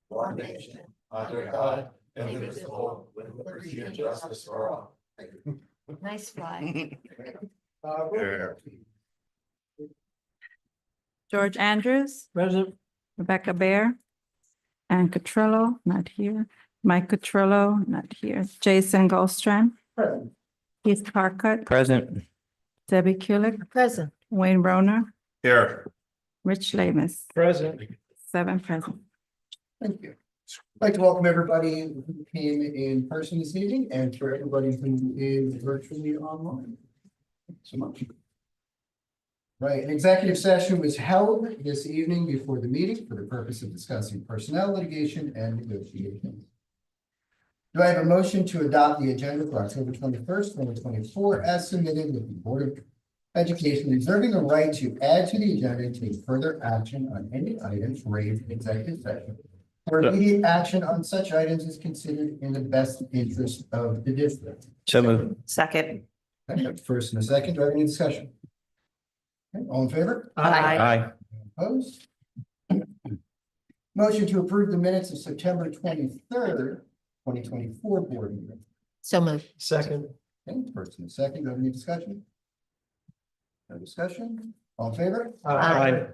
One nation, under God, indivisible, with liberty and justice for all. Nice fly. George Andrews. Present. Rebecca Bear. Ann Cotrillo, not here. Mike Cotrillo, not here. Jason Goldstrand. Present. Keith Harcut. Present. Debbie Kulik. Present. Wayne Broner. Here. Rich Lamus. Present. 7 present. Thank you. I'd like to welcome everybody who came in person this evening and for everybody who is virtually online. Thanks so much. Right, an executive session was held this evening before the meeting for the purpose of discussing personnel litigation and negotiations. Do I have a motion to adopt the agenda for October 21st, 2024 as submitted with the Board of Education reserving the right to add to the agenda and take further action on any items raised in executive session? Where immediate action on such items is considered in the best interest of the district. So moved. Second. Okay, first and a second, do I have any discussion? Okay, all in favor? Aye. Opposed? Motion to approve the minutes of September 23rd, 2024 board meeting. So moved. Second. Okay, first and a second, do I have any discussion? No discussion, all in favor? Aye.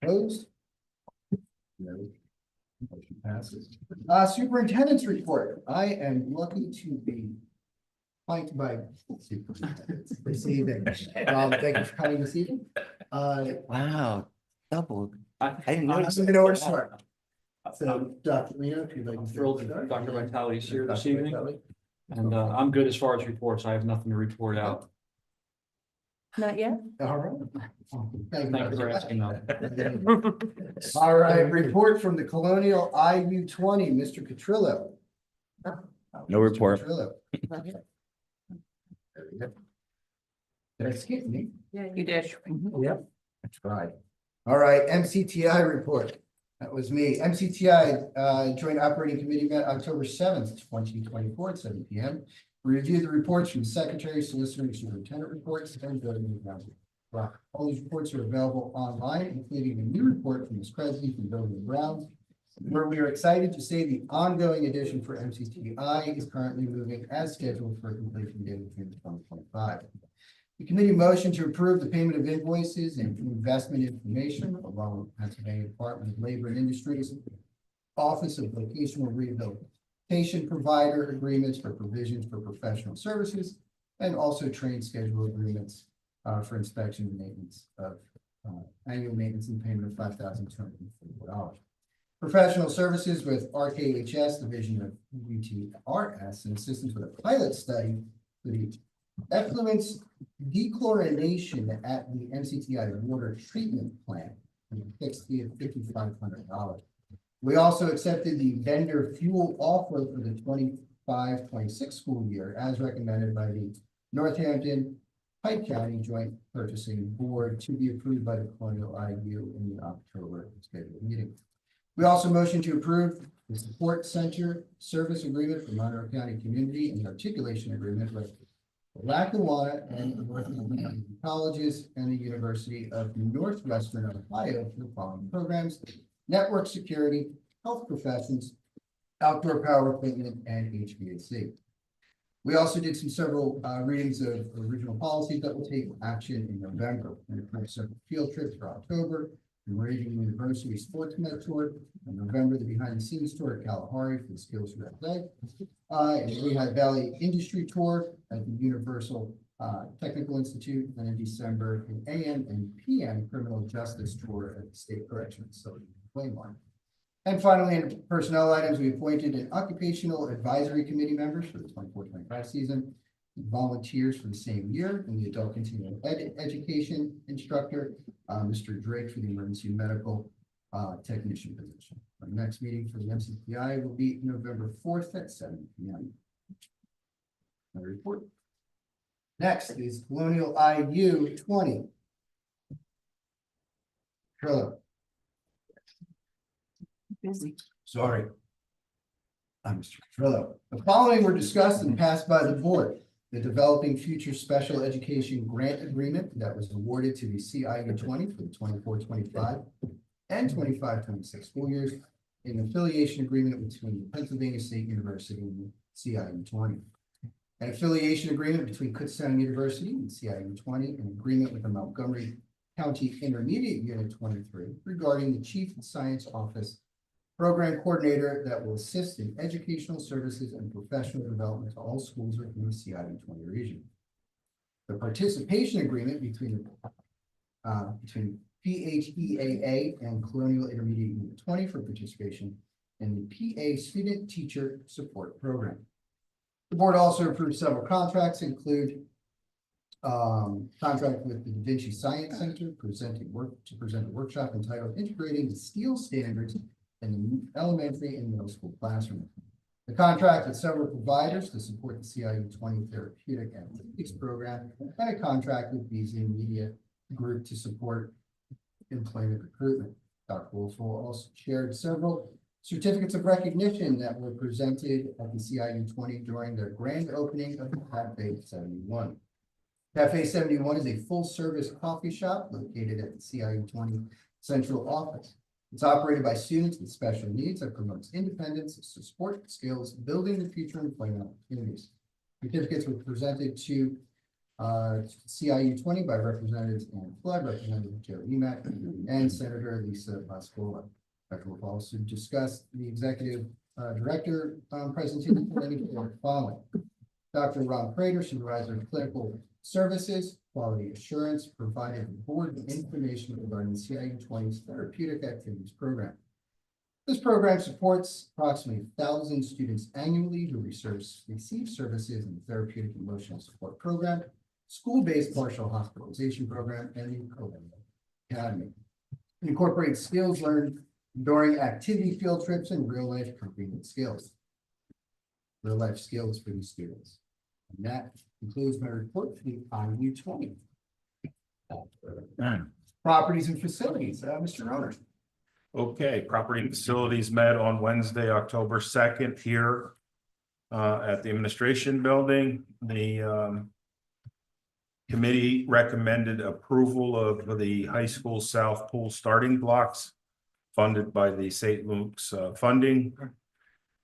Opposed? No. Motion passes. Superintendent's report. I am lucky to be flanked by superintendents this evening. Thank you for coming this evening. Wow, double. I didn't I'm notice. going to know where to start. So, Dr. Leo, if you'd like to. I'm thrilled that Dr. Vitale is here this Dr. evening, Vitale. and I'm good as far as reports. I have nothing to report out. Not yet? All right. Thank you for asking that. All right, report from the Colonial IU 20, Mr. Cotrillo. No Mr. report. Cotrillo. There we go. Did I skip me? Yeah, you did. Yep. I tried. All right, MCTI report. That was me. MCTI Joint Operating Committee met October 7th, 2024 at 7 p.m. Review the reports from the Secretary, Solicitor, and Superintendent reports and Building Grounds. All these reports are available online, including a new report from Ms. Kresge from Building and Grounds, where we are excited to say the ongoing edition for MCTI is currently moving as scheduled for completion date of June 2025. The committee motion to approve the payment of invoices and investment information along with Pennsylvania Department of Labor and Industries Office of Vocational Rehabilitation Provider agreements for provisions for professional services and also train schedule agreements for inspection and maintenance of annual maintenance and payment of $5,244. Professional services with RKHS Division of UTRS and assistance with a pilot study for the effluents dechlorination at the MCTI water treatment plant, and a fixed fee of $5,500. We also accepted the vendor fuel offer for the 25-26 school year as recommended by the Northampton Pike County Joint Purchasing Board to be approved by the Colonial IU in the October scheduled meeting. We also motion to approve the Support Center Service Agreement for Monroe County Community and the Articulation Agreement with Lackawanna and Northern Colleges and the University of Northwestern Ohio for the following programs: network security, health professions, outdoor power equipment, and HVAC. We also did several readings of original policies that will take action in November. And approved several field trips for October, the Meridian University Sports Med Tour, in November, the behind the scenes tour at Kalahari for the Skills for Athletic, and the Lehigh Valley Industry Tour at the Universal Technical Institute, and in December, an AM and PM Criminal Justice Tour at the State Correctional Facility in Plainline. And finally, in personnel items, we appointed an occupational advisory committee members for the 24-25 season, volunteers for the same year, and the adult continuing education instructor, Mr. Drake for the emergency medical technician position. Our next meeting for the MCPI will be November 4th at 7 p.m. My report. Next is Colonial IU 20. Trillo. Busy. Sorry. Mr. Petrillo. The following were discussed and passed by the board. The Developing Future Special Education Grant Agreement that was awarded to the CIU 20 for the 24-25 and 25-26 school years. An affiliation agreement between the Pennsylvania State University and the CIU 20. An affiliation agreement between Kutztown University and CIU 20, an agreement with the Montgomery County Intermediate Unit 23 regarding the Chief of Science Office Program Coordinator that will assist in educational services and professional development to all schools within the CIU 20 region. The participation agreement between PHEAA and Colonial Intermediate Unit 20 for participation in the PA Student Teacher Support Program. The board also approved several contracts, include contract with the Da Vinci Science Center to present a workshop entitled Integrating the Steel Standards in the Elementary and Middle School Classroom. The contract with several providers to support the CIU 20 Therapeutic Athletics Program, and a contract with BZ Media Group to support employment recruitment. Dr. Wolfowitz also shared several certificates of recognition that were presented at the CIU 20 during their grand opening of the Cafe 71. Cafe 71 is a full-service coffee shop located at the CIU 20 central office. It's operated by students with special needs that promotes independence, support skills, building the future employment opportunities. Certificates were presented to CIU 20 by Representatives Ann Flood, Representative Joe Emack, and Senator Lisa Pascola. Dr. will also discuss the executive director presentation for the following. Dr. Ron Prater, Supervisor of Clinical Services, Quality Assurance, provided the board with information regarding the CIU 20's Therapeutic Activities Program. This program supports approximately 1,000 students annually who receive services in the Therapeutic Emotional Support Program, School-Based Partial Hospitalization Program, and the COVID Academy. It incorporates skills learned during activity field trips and real-life coping skills. Real-life skills for these students. And that concludes my report for the IU 20. Properties and facilities, Mr. Owner. Okay, property and facilities met on Wednesday, October 2nd here at the administration building. The committee recommended approval of the high school south pool starting blocks funded by the St. Luke's funding,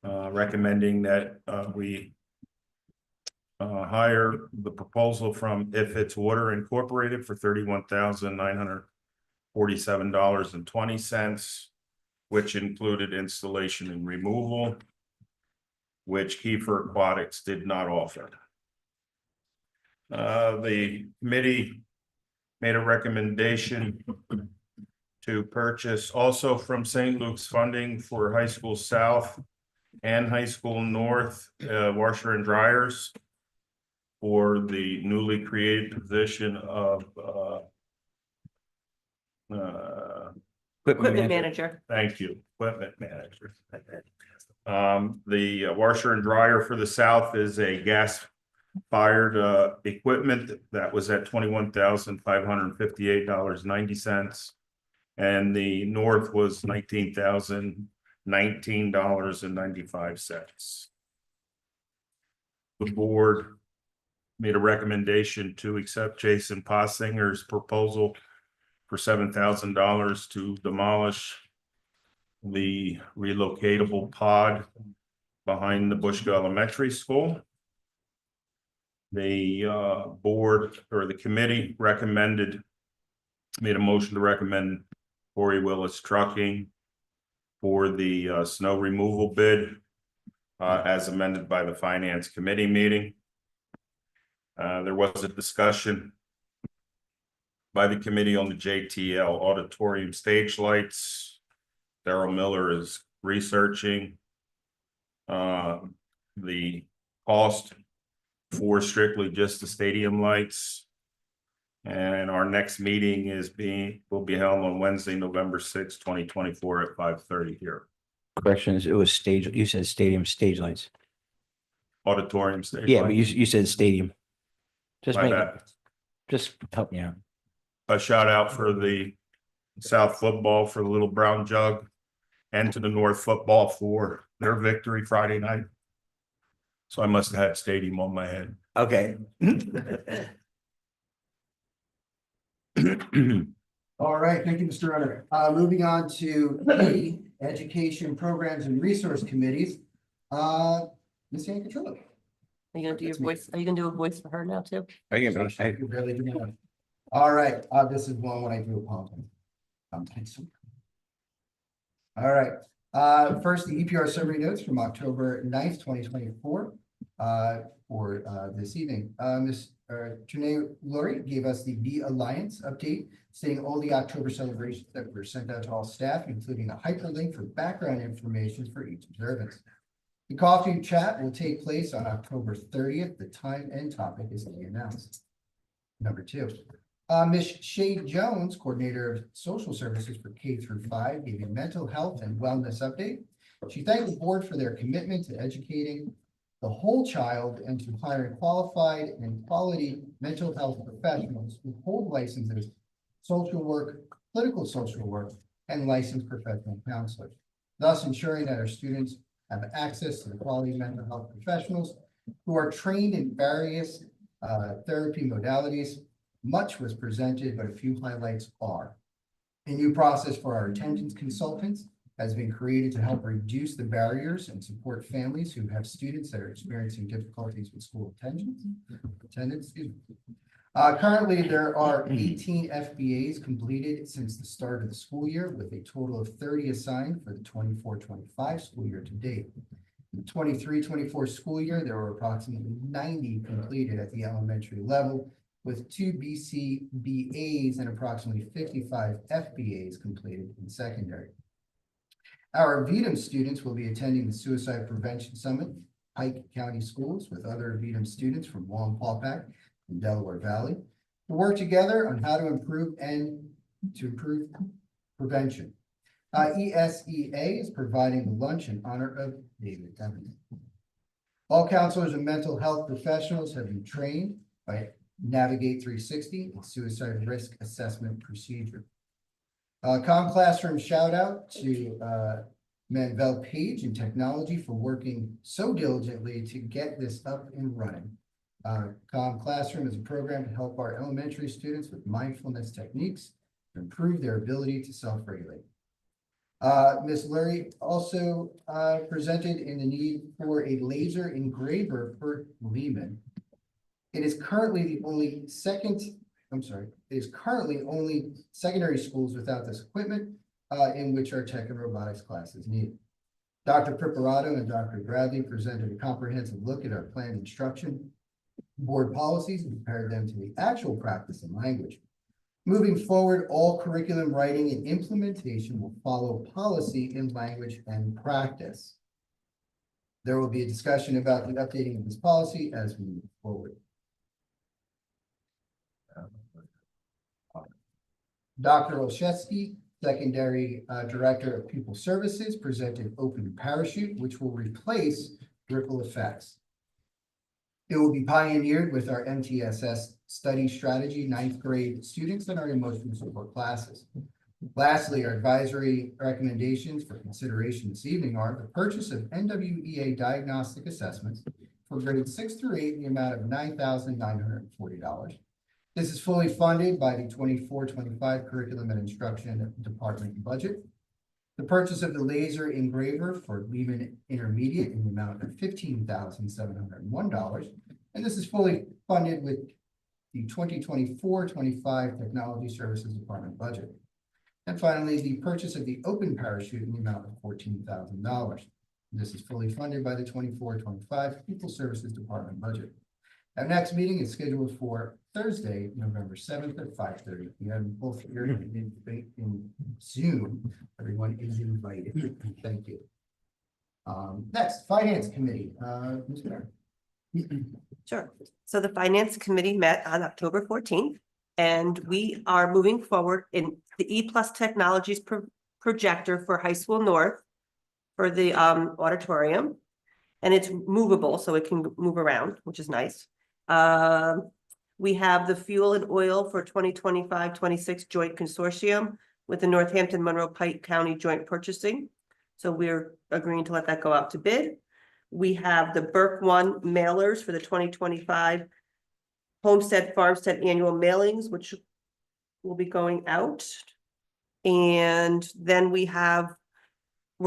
recommending that we hire the proposal from If It's Water Incorporated for $31,947.20, which included installation and removal, which Kiefer Aquatics did not offer. The committee made a recommendation to purchase also from St. Luke's funding for High School South and High School North washer and dryers for the newly created position of Equipment manager. thank you, equipment manager. The washer and dryer for the south is a gas fired equipment that was at $21,558.90. And the north was $19,019.95. The board made a recommendation to accept Jason Possinger's proposal for $7,000 to demolish the relocatable pod behind the Bushka Elementary School. The board or the committee made a motion to recommend Corey Willis Trucking for the snow removal bid as amended by the Finance Committee meeting. There was a discussion by the committee on the JTL auditorium stage lights. Darryl Miller is researching the cost for strictly just the stadium lights. And our next meeting will be held on Wednesday, November 6th, 2024 at 5:30 here. Corrections, it was stage, you said stadium stage lights. Auditorium stage. Yeah, but lights. you said stadium. Just My make, bad. just help me out. A shout out for the South football for the little brown jug and to the North football for their victory Friday night. So I must have had stadium on my head. Okay. All right, thank you, Mr. Runner. Moving on to the Education Programs and Resource Committees. Ms. Ancatrillo. Are you gonna do your That's me. voice? Are you gonna do a voice for her now too? You barely do one. All right, this is one when I do apologize. All right, first, the EPR summary notes from October 9th, 2024. For this evening, Ms. Trinae Laurie gave us the B Alliance update, stating all the October celebrations that were sent out to all staff, including a hyperlink for background information for each observance. The coffee chat will take place on October 30th. The time and topic is to be announced. Number 2, Ms. Shay Jones, Coordinator of Social Services for K-5, gave a mental health and wellness update. She thanked the board for their commitment to educating the whole child and to hiring qualified and quality mental health professionals who hold licenses, social work, clinical social work, and licensed professional counselors, thus ensuring that our students have access to the quality mental health professionals who are trained in various therapy modalities. Much was presented, but a few highlights are: a new process for our attendance consultants has been created to help reduce the barriers and support families who have students that are experiencing difficulties with school attendance. Currently, there are 18 FBAs completed since the start of the school year, with a total of 30 assigned for the 24-25 school year to date. In the 23-24 school year, there were approximately 90 completed at the elementary level, with 2 BCBAs and approximately 55 FBAs completed in secondary. Our VEDM students will be attending the Suicide Prevention Summit, Pike County Schools, with other VEDM students from Wallenpaupack and Delaware Valley, to work together on how to improve prevention. ESEA is providing the lunch in honor of David Evans. All counselors and mental health professionals have been trained by Navigate 360 and Suicide Risk Assessment Procedure. Classroom shout out to Manvel Page and Technology for working so diligently to get this up and running. Classroom is a program to help our elementary students with mindfulness techniques to improve their ability to self-regulate. Ms. Lurie also presented in the need for a laser engraver for Lehman. It is currently only secondary schools without this equipment in which our tech and robotics classes need. Dr. Preparato and Dr. Bradley presented a comprehensive look at our planned instruction board policies and compared them to the actual practice in language. Moving forward, all curriculum writing and implementation will follow policy in language and practice. There will be a discussion about the updating of this policy as we move forward. Dr. Olszewski, Secondary Director of Pupil Services, presented Open Parachute, which will replace Ripple Effects. It will be pioneered with our MTSS study strategy 9th grade students and our emotional support classes. Lastly, our advisory recommendations for consideration this evening are the purchase of NWEA diagnostic assessments for grades 6 through 8 in the amount of $9,940. This is fully funded by the 24-25 Curriculum and Instruction Department budget. The purchase of the laser engraver for Lehman Intermediate in the amount of $15,701. And this is fully funded with the 2024-25 Technology Services Department budget. And finally, the purchase of the Open Parachute in the amount of $14,000. This is fully funded by the 24-25 Pupil Services Department budget. Our next meeting is scheduled for Thursday, November 7th at 5:30 p.m. Both here in Zoom. Everyone is invited. Thank you. Next, Finance Committee. Ms. Mary. Sure. So the Finance Committee met on October 14th, and we are moving forward in the E+ Technologies projector for High School North for the auditorium. And it's movable, so it can move around, which is nice. We have the fuel and oil for 2025-26 joint consortium with the Northampton Monroe Pike County Joint Purchasing. So we're agreeing to let that go out to bid. We have the Burke One mailers for the 2025 Homestead Farmstead annual mailings, which will be going out. And then we're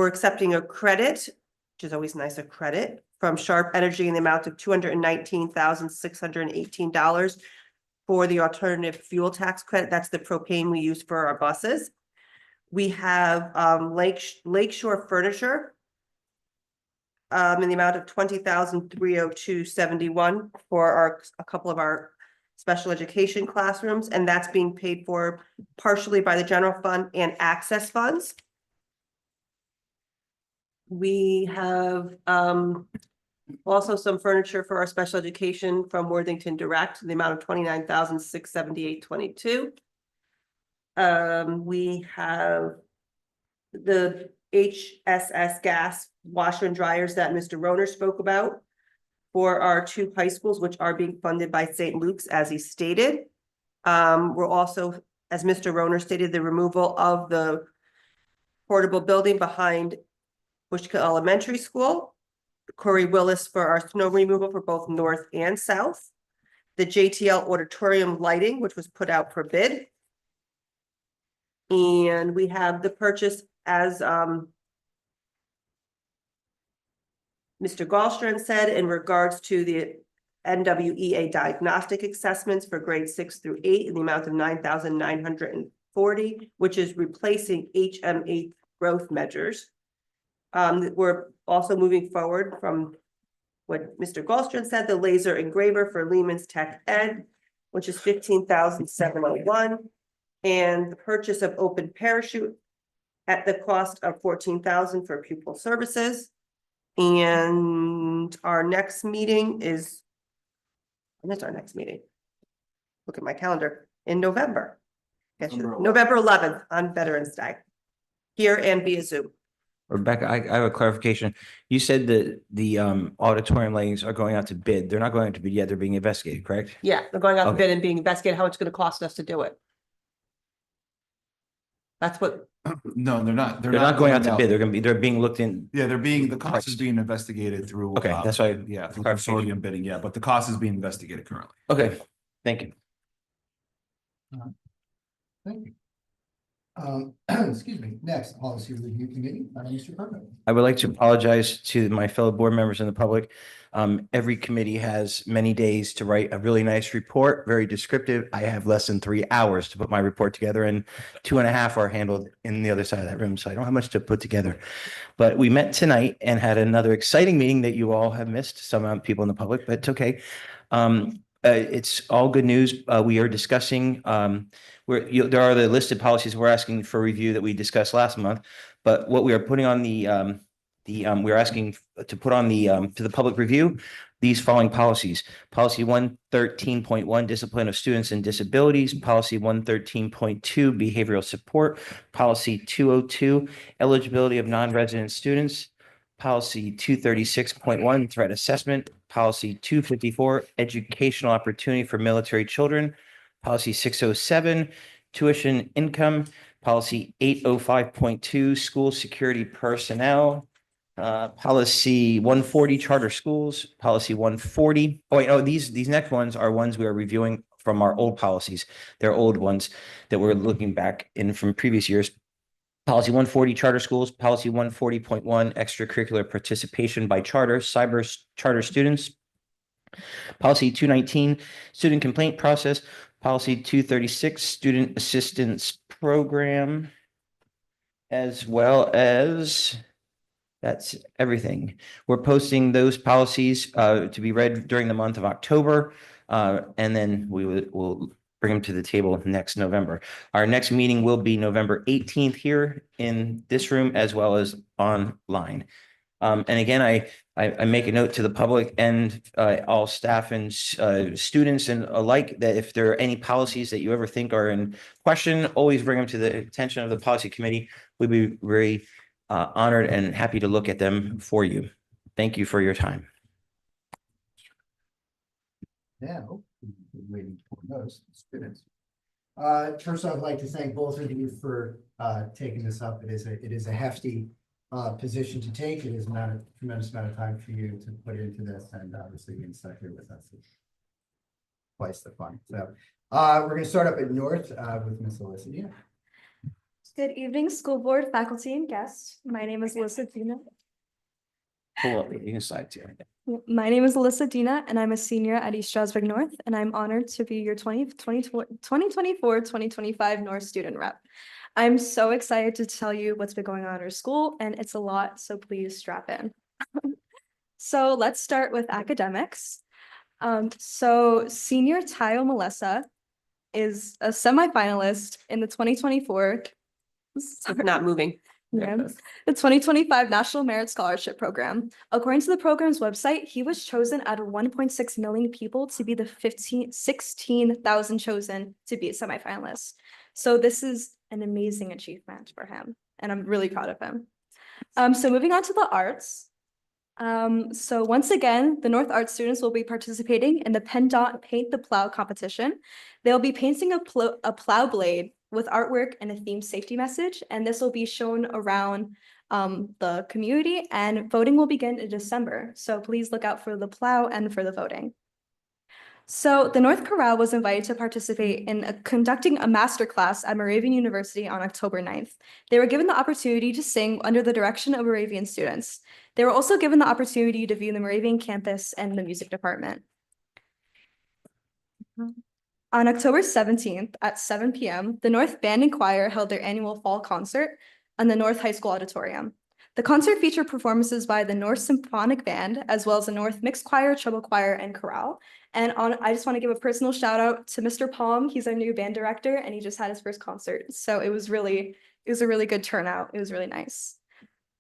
accepting a credit, which is always nice, a credit from Sharp Energy in the amount of $219,618 for the alternative fuel tax credit. That's the propane we use for our buses. We have Lakeshore Furniture in the amount of $20,302.71 for a couple of our special education classrooms, and that's being paid for partially by the general fund and access funds. We have also some furniture for our special education from Worthington Direct in the amount of $29,678.22. We have the HSS gas washer and dryers that Mr. Roner spoke about for our 2 high schools, which are being funded by St. Luke's, as he stated. We're also, as Mr. Roner stated, the removal of the portable building behind Bushka Elementary School, Corey Willis for our snow removal for both north and south, the JTL auditorium lighting, which was put out for bid. And we have the purchase, as Mr. Gallstrand said, in regards to the NWEA diagnostic assessments for grades 6 through 8 in the amount of $9,940, which is replacing HM8 growth measures. We're also moving forward from what Mr. Gallstrand said, the laser engraver for Lehman's Tech Ed, which is $15,701, and the purchase of open parachute at the cost of $14,000 for pupil services. And our next meeting is, when is our next meeting? Look at my calendar, in November. November 11th on Veterans Day, here and via Zoom. Rebecca, I have a clarification. You said that the auditorium lightings are going out to bid. They're not going out to bid yet. They're being investigated, correct? Yeah, they're going out to Okay. bid and being investigated how it's going to cost us to do it. That's what, No, they're not. They're not going out to bid. They're being looked in. Yeah, the cost is Priced. being investigated through. Okay, that's why. Yeah, through Clarification. consortium bidding, yeah, but the cost is being investigated currently. Okay, thank you. Thank you. Excuse me, next, Policy Review Committee, Mr. Perkins. I would like to apologize to my fellow board members and the public. Every committee has many days to write a really nice report, very descriptive. I have less than 3 hours to put my report together, and 2.5 are handled in the other side of that room. So I don't have much to put together. But we met tonight and had another exciting meeting that you all have missed, some people in the public, but it's okay. It's all good news. We are discussing, there are the listed policies we're asking for review that we discussed last month. But what we are putting on we're asking to put on to the public review, these following policies. Policy 113.1, discipline of students and disabilities. Policy 113.2, behavioral support. Policy 202, eligibility of non-resident students. Policy 236.1, threat assessment. Policy 254, educational opportunity for military children. Policy 607, tuition income. Policy 805.2, school security personnel. Policy 140, charter schools. Policy 140. Oh, wait, no, these next ones are ones we are reviewing from our old policies. They're old ones that we're looking back in from previous years. Policy 140, charter schools. Policy 140.1, extracurricular participation by charter students. Policy 219, student complaint process. Policy 236, student assistance program. As well as, that's everything. We're posting those policies to be read during the month of October. And then we'll bring them to the table next November. Our next meeting will be November 18th here in this room as well as online. And again, I make a note to the public and all staff and students and alike that if there are any policies that you ever think are in question, always bring them to the attention of the policy committee. We'd be very honored and happy to look at them for you. Thank you for your time. Now, waiting for those students. First, I'd like to thank both of you for taking this up. It is a hefty position to take. It is not a tremendous amount of time for you to put into this, and obviously being stuck here with us is twice the fun. So, we're gonna start up at North, with Ms. Alyssa. Yeah. Good evening, school board, faculty, and guests. My name is Alyssa Dina. Pull up, you can slide to it. My name is Alyssa Dina, and I'm a senior at East Stroudsburg North, and I'm honored to be your 2024-2025 North student rep. I'm so excited to tell you what's been going on at our school, and it's a lot, so please strap in. So let's start with academics. So senior Tayo Melissa is a semifinalist in the 2024 Not moving. Yeah, the 2025 National Merit Scholarship Program. According to the program's website, he was chosen out of 1.6 million people to be the 16,000 chosen to be a semifinalist. So this is an amazing achievement for him, and I'm really proud of him. So moving on to the arts. So once again, the North Art students will be participating in the PennDOT Paint the Plow competition. They'll be painting a plow blade with artwork and a themed safety message, and this will be shown around the community, and voting will begin in December. So please look out for the plow and for the voting. So the North Chorale was invited to participate in conducting a masterclass at Moravian University on October 9th. They were given the opportunity to sing under the direction of Moravian students. They were also given the opportunity to view the Moravian campus and the music department. On October 17th at 7 p.m., the North Band and Choir held their annual fall concert on the North High School Auditorium. The concert featured performances by the North Symphonic Band, as well as the North Mixed Choir, Treble Choir, and Chorale. And I just want to give a personal shout out to Mr. Palm. He's our new band director, and he just had his first concert. So it was a really good turnout. It was really nice.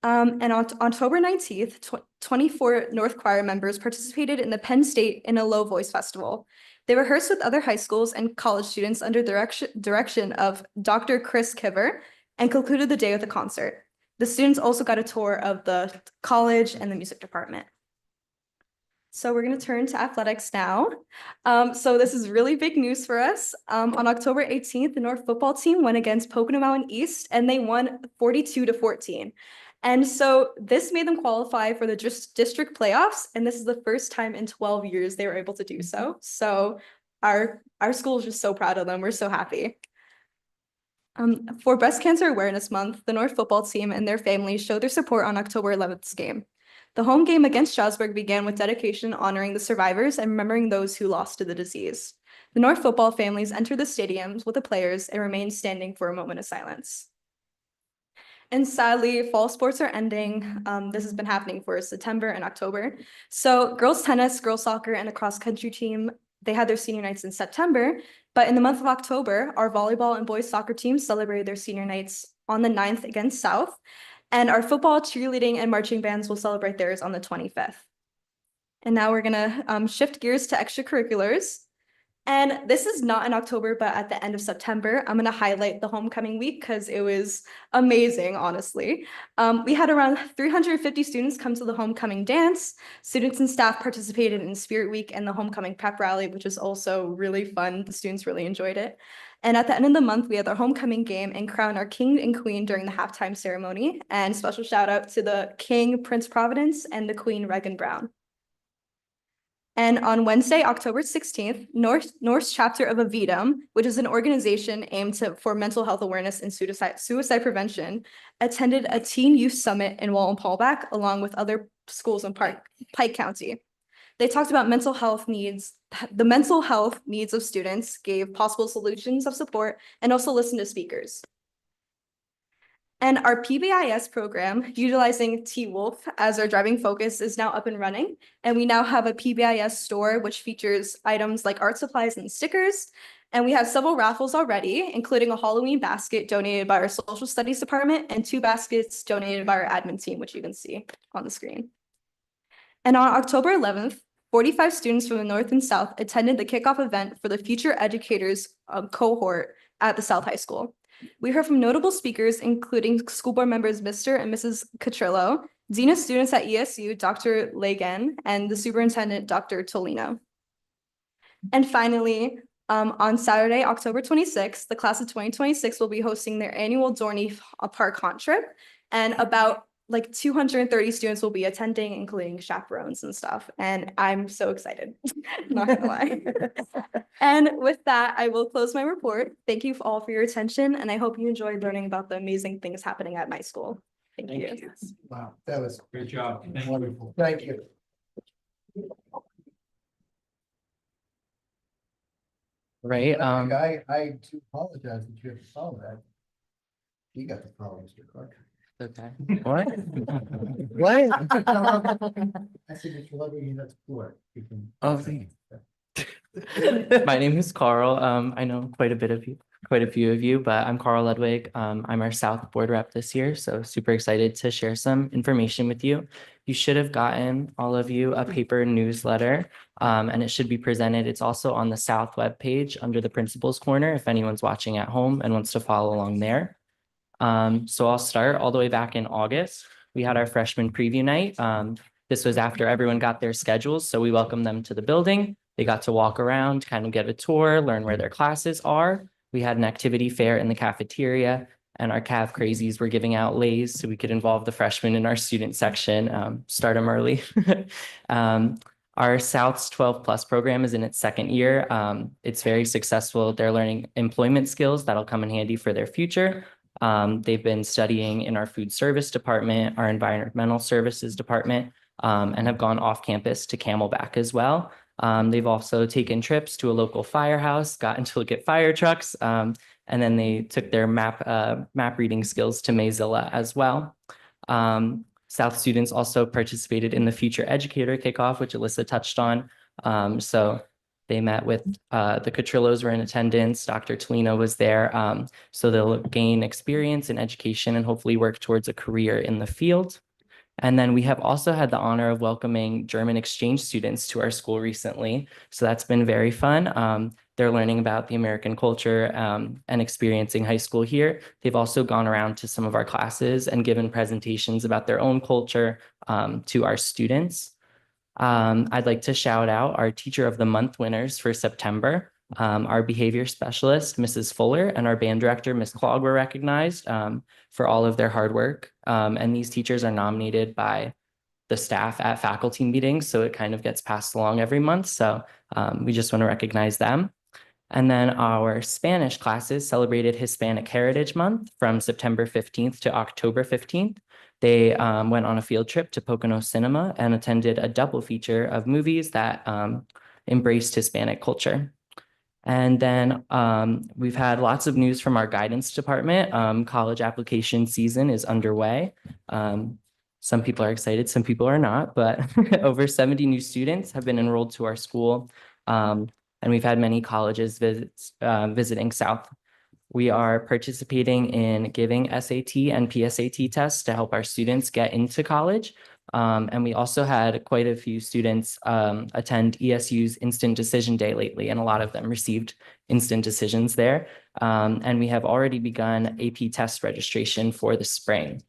And on October 19th, 24 North Choir members participated in the Penn State in a Low Voice Festival. They rehearsed with other high schools and college students under direction of Dr. Chris Kiver and concluded the day with a concert. The students also got a tour of the college and the music department. So we're going to turn to athletics now. So this is really big news for us. On October 18th, the North football team went against Pocono Mountain East, and they won 42-14. And so this made them qualify for the district playoffs, and this is the first time in 12 years they were able to do so. So our school is just so proud of them. We're so happy. For Breast Cancer Awareness Month, the North football team and their families showed their support on October 11th's game. The home game against Strasburg began with dedication honoring the survivors and remembering those who lost to the disease. The North football families entered the stadiums with the players and remained standing for a moment of silence. And sadly, fall sports are ending. This has been happening for September and October. So girls tennis, girls soccer, and the cross country team, they had their senior nights in September, but in the month of October, our volleyball and boys soccer teams celebrated their senior nights on the 9th against South, and our football, cheerleading, and marching bands will celebrate theirs on the 25th. And now we're gonna shift gears to extracurriculars. And this is not in October, but at the end of September, I'm going to highlight the homecoming week because it was amazing, honestly. We had around 350 students come to the homecoming dance. Students and staff participated in Spirit Week and the homecoming pep rally, which was also really fun. The students really enjoyed it. And at the end of the month, we had our homecoming game and crowned our king and queen during the halftime ceremony. And special shout out to the king, Prince Providence, and the queen, Regan Brown. And on Wednesday, October 16th, North's chapter of Avidum, which is an organization aimed for mental health awareness and suicide prevention, attended a teen youth summit in Walton-Pawlback along with other schools in Pike County. They talked about mental health needs, the mental health needs of students, gave possible solutions of support, and also listened to speakers. And our PBIS program, utilizing T-Wolf as our driving focus, is now up and running. And we now have a PBIS store, which features items like art supplies and stickers. And we have several raffles already, including a Halloween basket donated by our social studies department and 2 baskets donated by our admin team, which you can see on the screen. And on October 11th, 45 students from the North and South attended the kickoff event for the Future Educators cohort at the South High School. We heard from notable speakers, including school board members Mr. and Mrs. Catrillo, Dean of Students at ESU, Dr. Lagan, and the superintendent, Dr. Tolino. And finally, on Saturday, October 26th, the class of 2026 will be hosting their annual Dorney Park Haunt Trip. And about like 230 students will be attending, including chaperones and stuff. And I'm so excited, not gonna lie. And with that, I will close my report. Thank you all for your attention, and I hope you enjoyed learning about the amazing things happening at my school. Thank you. Wow, that was Great job. Thank you. wonderful. Thank you. Right, I do apologize that you have to follow that. You got the problem, Mr. Clark. okay, what? What? I said it's lovely, that's poor. You can- Oh, thank My name is Carl. I know quite a few of you, but I'm Carl Ludwig. I'm our South Board Rep this year, so super excited to share some information with you. You should have gotten, all of you, a paper newsletter, and it should be presented. It's also on the South web page under the Principals Corner if anyone's watching at home and wants to follow along there. So I'll start all the way back in August. We had our freshman preview night. This was after everyone got their schedules, so we welcomed them to the building. They got to walk around, kind of get a tour, learn where their classes are. We had an activity fair in the cafeteria, and our Cav Crazies were giving out lays so we could involve the freshmen in our student section, start them early. Our South's 12 Plus program is in its second year. It's very successful. They're learning employment skills that'll come in handy for their future. They've been studying in our food service department, our environmental services department, and have gone off campus to Camelback as well. They've also taken trips to a local firehouse, gotten to look at fire trucks, and then they took their map reading skills to Mozilla as well. South students also participated in the Future Educator Kickoff, which Alyssa touched on. So they met with the Catrillos were in attendance. Dr. Tolino was there. So they'll gain experience in education and hopefully work towards a career in the field. And then we have also had the honor of welcoming German exchange students to our school recently. So that's been very fun. They're learning about the American culture and experiencing high school here. They've also gone around to some of our classes and given presentations about their own culture to our students. I'd like to shout out our Teacher of the Month winners for September. Our behavior specialist, Mrs. Fuller, and our band director, Ms. Clogg, were recognized for all of their hard work. And these teachers are nominated by the staff at faculty meetings, so it kind of gets passed along every month. So we just want to recognize them. And then our Spanish classes celebrated Hispanic Heritage Month from September 15th to October 15th. They went on a field trip to Pocono Cinema and attended a double feature of movies that embraced Hispanic culture. And then we've had lots of news from our guidance department. College application season is underway. Some people are excited, some people are not, but over 70 new students have been enrolled to our school. And we've had many colleges visiting South. We are participating in giving SAT and PSAT tests to help our students get into college. And we also had quite a few students attend ESU's Instant Decision Day lately, and a lot of them received instant decisions there. And we have already begun AP test registration for the spring.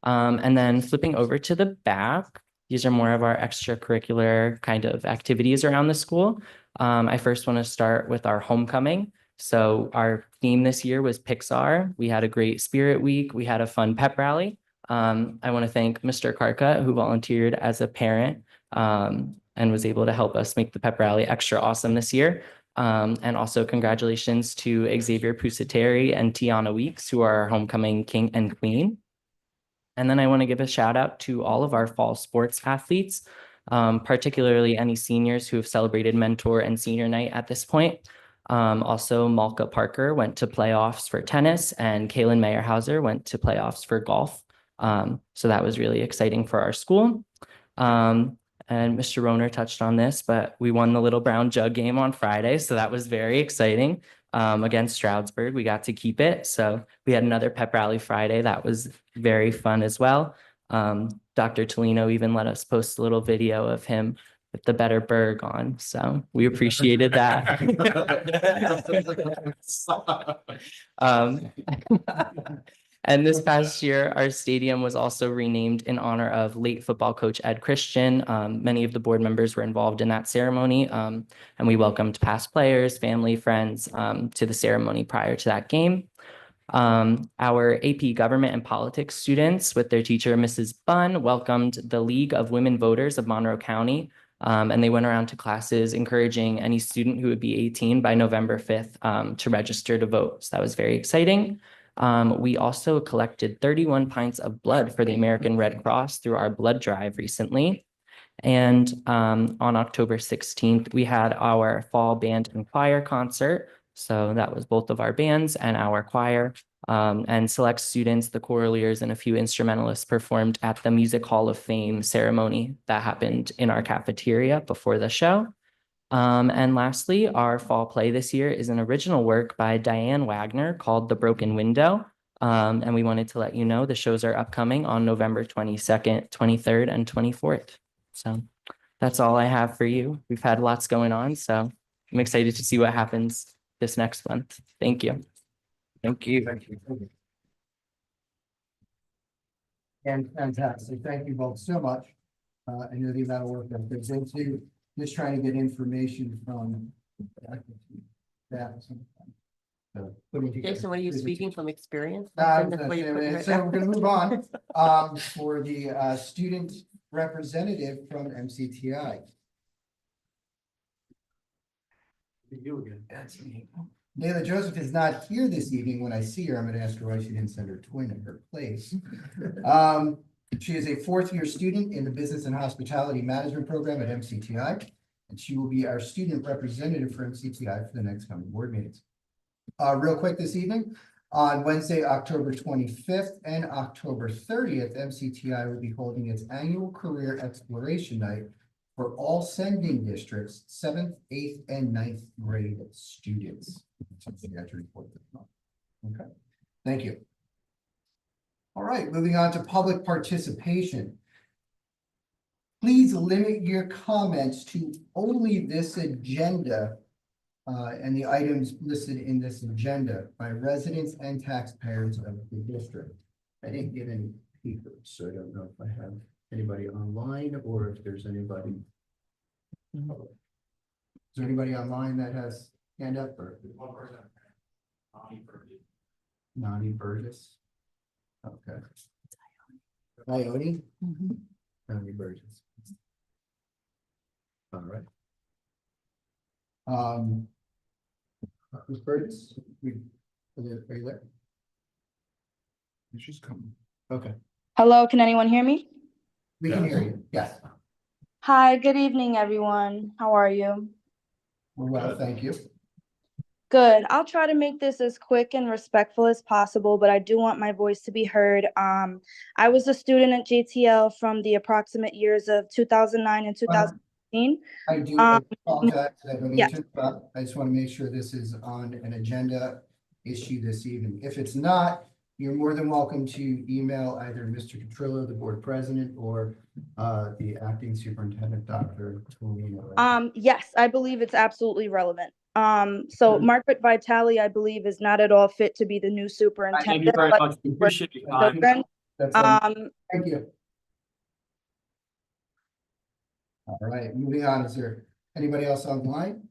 And then flipping over to the back, these are more of our extracurricular kind of activities around the school. I first want to start with our homecoming. So our theme this year was Pixar. We had a great spirit week. We had a fun pep rally. I want to thank Mr. Karka, who volunteered as a parent and was able to help us make the pep rally extra awesome this year. And also congratulations to Xavier Pusateri and Tiana Weeks, who are our homecoming king and queen. And then I want to give a shout out to all of our fall sports athletes, particularly any seniors who have celebrated mentor and senior night at this point. Also, Malka Parker went to playoffs for tennis, and Kaylin Meyerhauser went to playoffs for golf. So that was really exciting for our school. And Mr. Roner touched on this, but we won the Little Brown Jug game on Friday, so that was very exciting. Against Stroudsburg, we got to keep it. So we had another pep rally Friday. That was very fun as well. Dr. Tolino even let us post a little video of him with the Better Berg on. So we appreciated that. And this past year, our stadium was also renamed in honor of late football coach Ed Christian. Many of the board members were involved in that ceremony, and we welcomed past players, family, friends to the ceremony prior to that game. Our AP Government and Politics students with their teacher, Mrs. Bunn, welcomed the League of Women Voters of Monroe County. And they went around to classes encouraging any student who would be 18 by November 5th to register to vote. So that was very exciting. We also collected 31 pints of blood for the American Red Cross through our blood drive recently. And on October 16th, we had our fall band and choir concert. So that was both of our bands and our choir. And select students, the choraliers, and a few instrumentalists performed at the Music Hall of Fame ceremony that happened in our cafeteria before the show. And lastly, our fall play this year is an original work by Diane Wagner called The Broken Window. And we wanted to let you know the shows are upcoming on November 22nd, 23rd, and 24th. So that's all I have for you. We've had lots going on, so I'm excited to see what happens this next month. Thank you. Thank you. Thank you. And fantastic. Thank you both so much. I know the amount of work that goes into just trying to get information from that. So, putting together- Jason, what are you speaking from experience? So That's what you put right we're now. gonna move on, for the, student representative from MCTI. You again. That's me. Nayla Joseph is not here this evening. When I see her, I'm gonna ask her why she didn't send her twin in her place. She is a fourth-year student in the Business and Hospitality Management Program at MCTI, and she will be our student representative for MCTI for the next coming board meetings. Real quick this evening, on Wednesday, October 25th and October 30th, MCTI will be holding its annual Career Exploration Night for all sending districts, 7th, 8th, and 9th grade students. Something I have to report this month. Okay, thank you. All right, moving on to public participation. Please limit your comments to only this agenda and the items listed in this agenda by residents and taxpayers of the district. I didn't get any papers, so I don't know if I have anybody online or if there's anybody. Is there anybody online that has hand up or? Nani Burgess. Okay. Ione? Nani Burgess. All right. Ms. Burgess, are you there? She's coming. Okay, Hello, can anyone hear me? we can hear you. Yes, Hi, good evening, everyone. How are you? we're well, thank you. Good. I'll try to make this as quick and respectful as possible, but I do want my voice to be heard. I was a student at JTL from the approximate years of 2009 and 2015. I do apologize. I don't mean to interrupt. I just want to make sure this is on an agenda issue this evening. If it's not, you're more than welcome to email either Mr. Catrillo, the board president, or the acting superintendent, Dr. Tolino. Yes, I believe it's absolutely relevant. So Margaret Vitale, I believe, is not at all fit to be the new superintendent. Thank you very but much. We appreciate your time. children. That's thank you. All right, moving on. Is there anybody else online?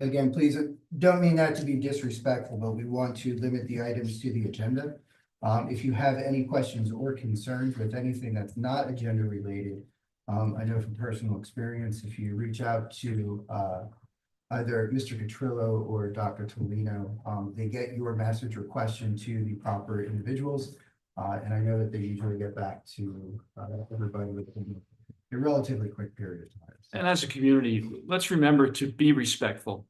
Again, please don't mean that to be disrespectful, but we want to limit the items to the agenda. If you have any questions or concerns with anything that's not agenda related, I know from personal experience, if you reach out to either Mr. Catrillo or Dr. Tolino, they get your message or question to the proper individuals. And I know that they usually get back to everybody within a relatively quick period of time. And as a community, let's remember to be respectful.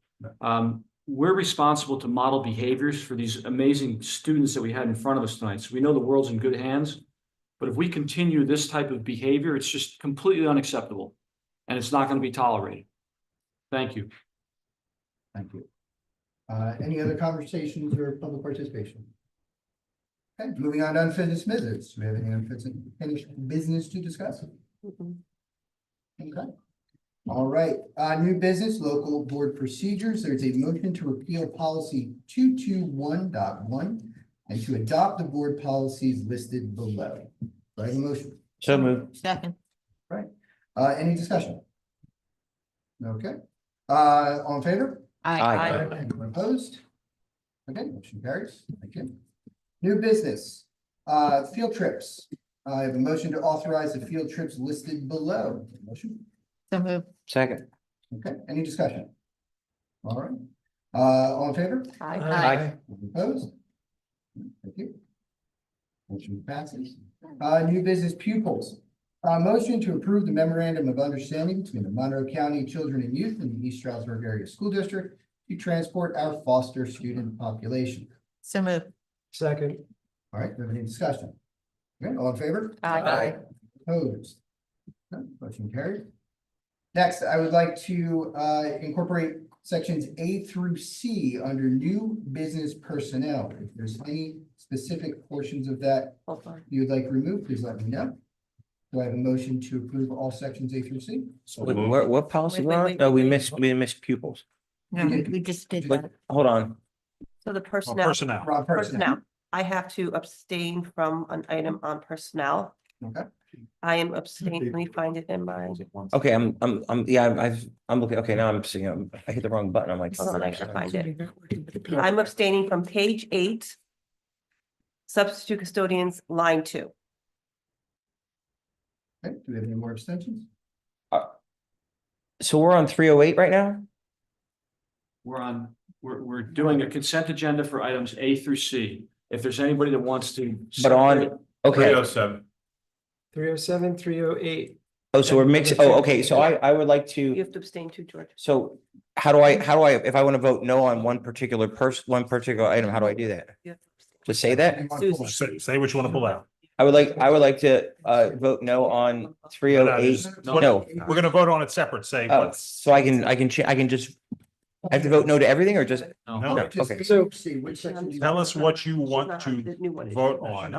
We're responsible to model behaviors for these amazing students that we had in front of us tonight. So we know the world's in good hands. But if we continue this type of behavior, it's just completely unacceptable. And it's not going to be tolerated. Thank you. Thank you. Any other conversations or public participation? Okay, moving on to unfinished business. Do we have any unfinished business to discuss? Okay. All right, new business, local board procedures. There's a motion to repeal policy 221.1 and to adopt the board policies listed below. Do I have a motion? So moved. Second. Right. Any discussion? Okay. All in favor? Aye. Anyone opposed? Okay, motion carries. Thank you. New business, field trips. I have a motion to authorize the field trips listed below. Motion, So move. Second. okay, any discussion? All right, all in favor? Aye. Opposed? Thank you. Motion passes. New business pupils. Motion to approve the memorandum of understanding between the Monroe County Children and Youth and the East Stroudsburg Area School District to transport our foster student population. So move. Second. All right, do we have any discussion? Okay, all in favor? Aye. Opposed? No, motion carried. Next, I would like to incorporate sections A through C under new business personnel. If there's any specific portions of that Hold on. you would like removed, please let me know. Do I have a motion to approve all sections A through C? So Wait, moved. what policy Wait, we're on? wait, No, wait, we missed pupils. No, we just did But, that. hold on. So the personnel, Personnel. Wrong person. personnel, I have to abstain from an item on personnel. Okay. I am abstaining, let me find it in my, Okay, I'm looking, okay, now I'm seeing, I hit the wrong button. I'm like. hold on, I gotta find it. it. I'm abstaining from page 8. Substitute custodians, line 2. Okay, do we have any more abstentions? So we're on 308 right now? We're doing a consent agenda for items A through C. If there's anybody that wants to. But on, separate- okay. 307. 307, 308. Oh, so we're mixing, oh, okay, so I would like You to, have to abstain too, George. so how do I, if I want to vote no on one particular one particular item, how do I do that? You have to abstain. Just say that? Susan. Say what you want to pull out. I would like to vote no on 308. No, We're gonna vote on it separate, say oh, what. so I can just, I have to vote no to everything or just, No, no, Just okay. A through C, which section do you tell want? us what you want The to new one. vote on.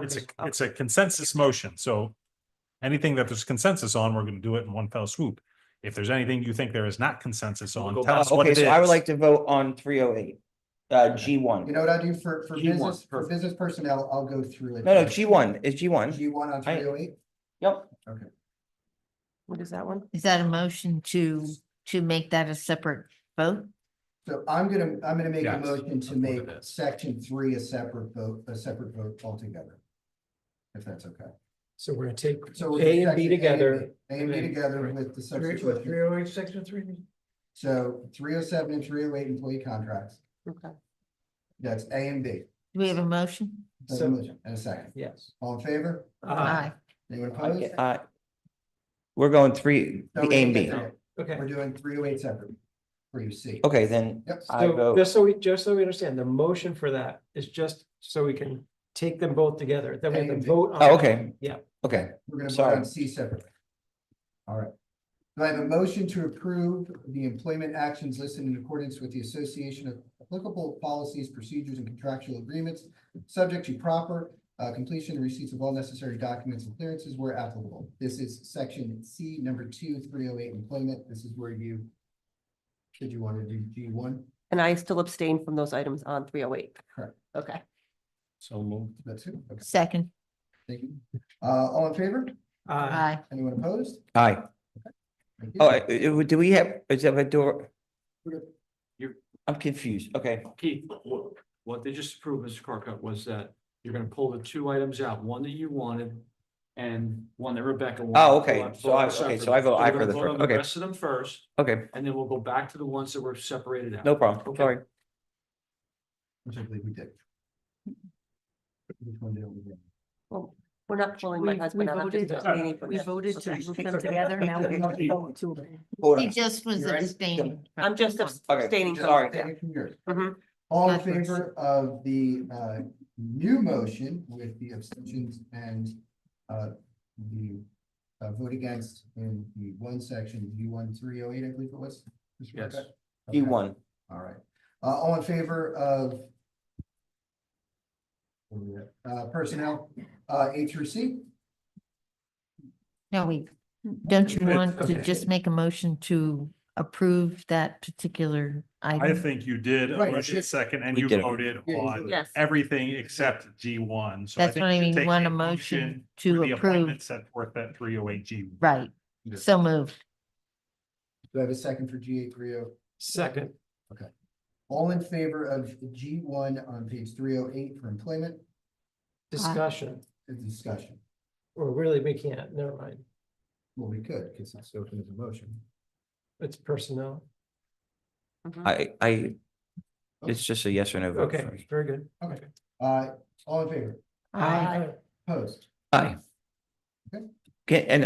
It's a consensus motion, so anything that there's consensus on, we're gonna do it in one fell swoop. If there's anything you think there is not consensus on, tell us what Okay, it so I would is. like to vote on 308, G1. You know what I do for G1, business, for perfect. business personnel, I'll go through it. No, G1, is G1. G1 on 308? Yep. What is that one? Is that a motion to make that a separate vote? So I'm gonna make a Yes, motion to that's what make it is. section 3 a separate vote altogether. If that's okay. So we're gonna take So we'll A do and B section together. A and B together with the substitution. 308, section 3. So 307 and 308 employee contracts. Okay. That's A and B. Do we have a motion? That's a So- motion and a second. Yes. All in favor? Aye. Anyone opposed? We're going three, No, the we A didn't and B. get there yet. Okay. We're doing 308 separate. For you C. Okay, then Yep. I So vote, just so we understand, the motion for that is just so we can take them both together. Then we have A to and B. vote on. oh, that. okay, Yeah. okay. We're gonna vote Sorry. on C separately. All right. Do I have a motion to approve the employment actions listed in accordance with the Association of Applicable Policies, Procedures, and Contractual Agreements, subject to proper completion and receipts of all necessary documents and clearances where applicable? This is section C, number 2, 308 employment. This is where you, should you want to do G1? And I still abstain from those items on 308. Correct. Okay. So moved. That's it. Okay, Second. thank you. All in favor? Aye. Anyone opposed? Aye. Thank you. Oh, do we have, is that a door? You're- I'm confused. Okay, Keith, what they just approved, Mr. Carcutt, was that you're gonna pull the two items out, one that you wanted and one that Rebecca wanted. Oh, okay. Vote So I- separately. okay, so I vote aye we're for gonna the vote fir- on the okay. Rest of them first, okay, and then we'll go back to the ones that were separated out. no problem. Okay. Sorry. Which I believe we did. Which one did we do? Well, we're not pulling my We husband out. I'm just voted, abstaining from we that. voted to Okay. group them together. Now we're going to vote to. Hold He on. just was You ready? abstaining. I'm just Okay, abstaining from. sorry. yeah. Abstaining from yours. Mhm. All in Backwards. favor of the new motion with the abstentions and the vote against in the one section, U1 308, I believe it was? Mr. Yes. Burkett? Okay. G1. All right. All in favor of personnel A through C? No, don't you want to Okay. just make a motion to approve that particular I item? think you did Right, already a it's- second, and We you did it. voted Yeah, you on did. Yes. everything except G1. So That's think what I you mean, take want the a motion for to the appointment approve, Set forth at 308 G. right, so moved. Do I have a second for GA 30? Second. All in favor of G1 on page 308 for employment? Discussion, Discussion. or really, we can't, never mind, Well, we could, because it's open as a motion. it's personnel. It's just a yes or no vote. for Okay, me. very good. Okay. All in favor? Aye. Opposed? Aye. Okay. Okay, and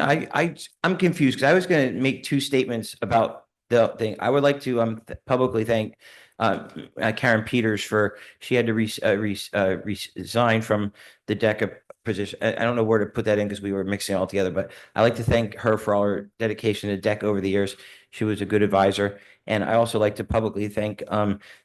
I'm confused because I was gonna make two statements about the thing. I would like to publicly thank Karen Peters for, she had to resign from the DECA position. I don't know where to put that in because we were mixing it all together, but I'd like to thank her for all her dedication to DECA over the years. She was a good advisor. And I also like to publicly thank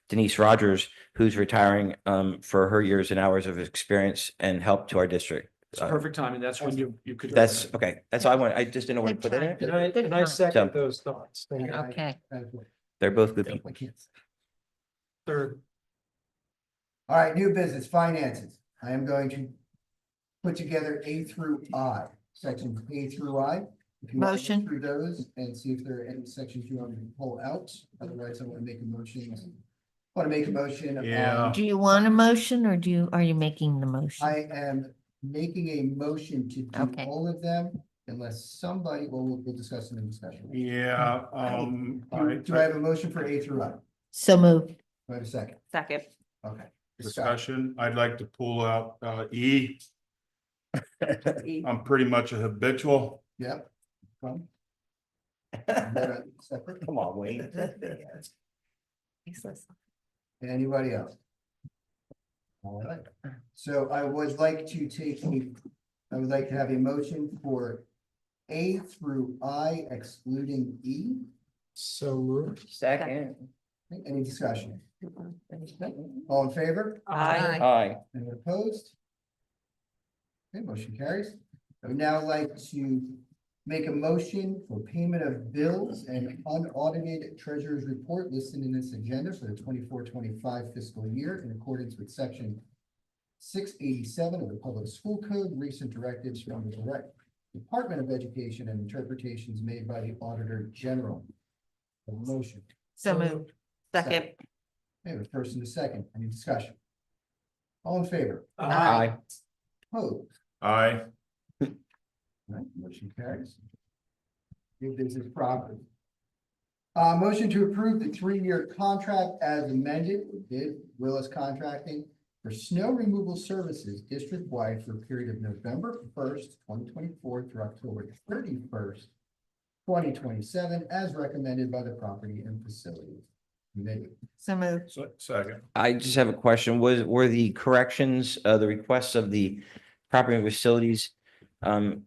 Denise Rogers, who's retiring for her years and hours of experience and help to our district. It's perfect timing. That's when you could. That's okay. That's all I want. I just didn't know where to put it in. And I second those thoughts. Thank you. Okay. They're both good people. Third, All right, new business, finances. I am going to put together A through I, sections A through I. If you want to go Motion. through those and see if there are any sections you want me to pull out, otherwise I want to make a motion. Want to make a motion. Yeah. Do you want a motion or are you making the motion? I am making a motion to do Okay. all of them unless somebody, well, we'll discuss them in discussion. Yeah, Do I have a motion for A through I? Do So moved. I have a second? Second. Okay. discussion, I'd like to pull out E. I'm pretty much a habitual. Yep. Come. Separate. Come on, Wayne. Anybody else? All right, so I would like to I would like to have a motion for A through I excluding E. so moved. Second. Any discussion? All in favor? Aye. Aye. Any opposed? Okay, motion carries. I would now like to make a motion for payment of bills and unaudited treasurer's report listed in this agenda for the 24-25 fiscal year in accordance with section 687 of the Public School Code, recent directives from the Department of Education and interpretations made by the Auditor General. A motion. So moved. Second. Okay, the first and the second, any discussion? All in favor? Aye. Opposed? Aye. All right, motion carries. New business property. Motion to approve the 3-year contract as amended with bid Willis Contracting for snow removal services district-wide for a period of November 1st, 2024 through October 31st, 2027, as recommended by the Property and Facilities Committee. So moved. Second. I just have a question. Were the corrections, the requests of the Property and Facilities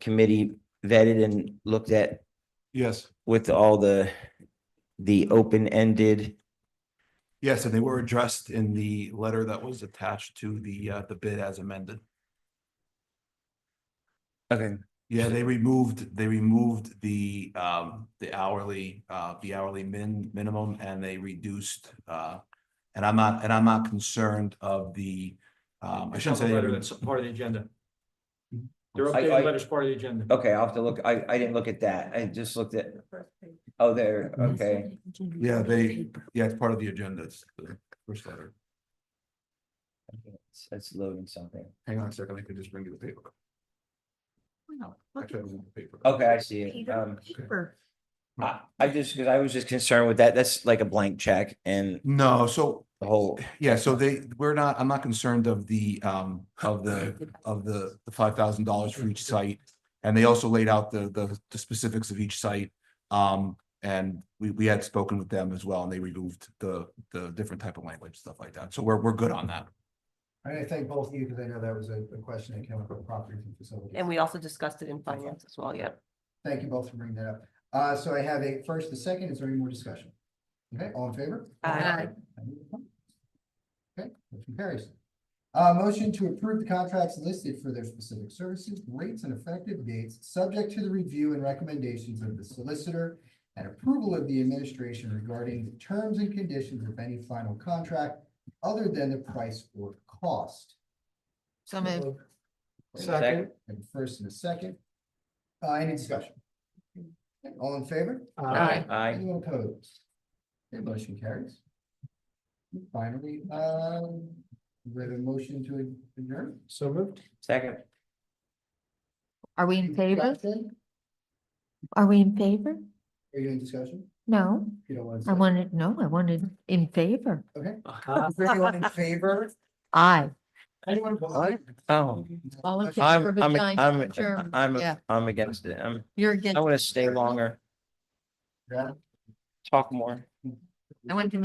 Committee vetted and looked at Yes, with all the open-ended? yes, and they were addressed in the letter that was attached to the bid as amended. Okay. Yeah, they removed the hourly minimum, and they reduced and I'm not concerned of the I shouldn't say Letter that's part of the agenda. Their I- updated letter is part of the agenda. Okay, I'll have to look. I didn't look at that. I just looked at, oh, there, okay. Yeah, it's part of the agenda. It's the first letter. It's loading something. Hang on a second, I can just bring you the paper. Actually, I don't have the paper. Okay, I see it. I just, because I was just concerned with that. That's like a blank check and No, so the whole, yeah, so I'm not concerned of the $5,000 for each site. And they also laid out the specifics of each site. And we had spoken with them as well, and they removed the different type of language, stuff like that. So we're good on that. I thank both of you because I know that was a question that came up with property and facilities. And we also discussed it in finance as well, yeah. Thank you both for bringing that up. So I have a first, a second. Is there any more discussion? Okay, all in favor? Aye. Okay, motion carries. Motion to approve the contracts listed for their specific services, rates, and effective dates, subject to the review and recommendations of the solicitor and approval of the administration regarding the terms and conditions of any final contract other than the price or cost. So moved. Second. And first and a second. Any discussion? Okay, all in favor? Aye. Aye. Anyone opposed? Okay, motion carries. Finally, we have a motion to adjourn. So moved. Second. Are we in favor? Discussion? Are we in favor? Are you in discussion? No, You don't want I to. wanted, no, I wanted in favor. Okay. Is there anyone in favor? Aye. Anyone opposed? Oh, All in I'm, favor of I'm, adjourn- adjourn- I'm, yeah, I'm against it. You're I against, want to stay longer, Yeah. talk more. I want to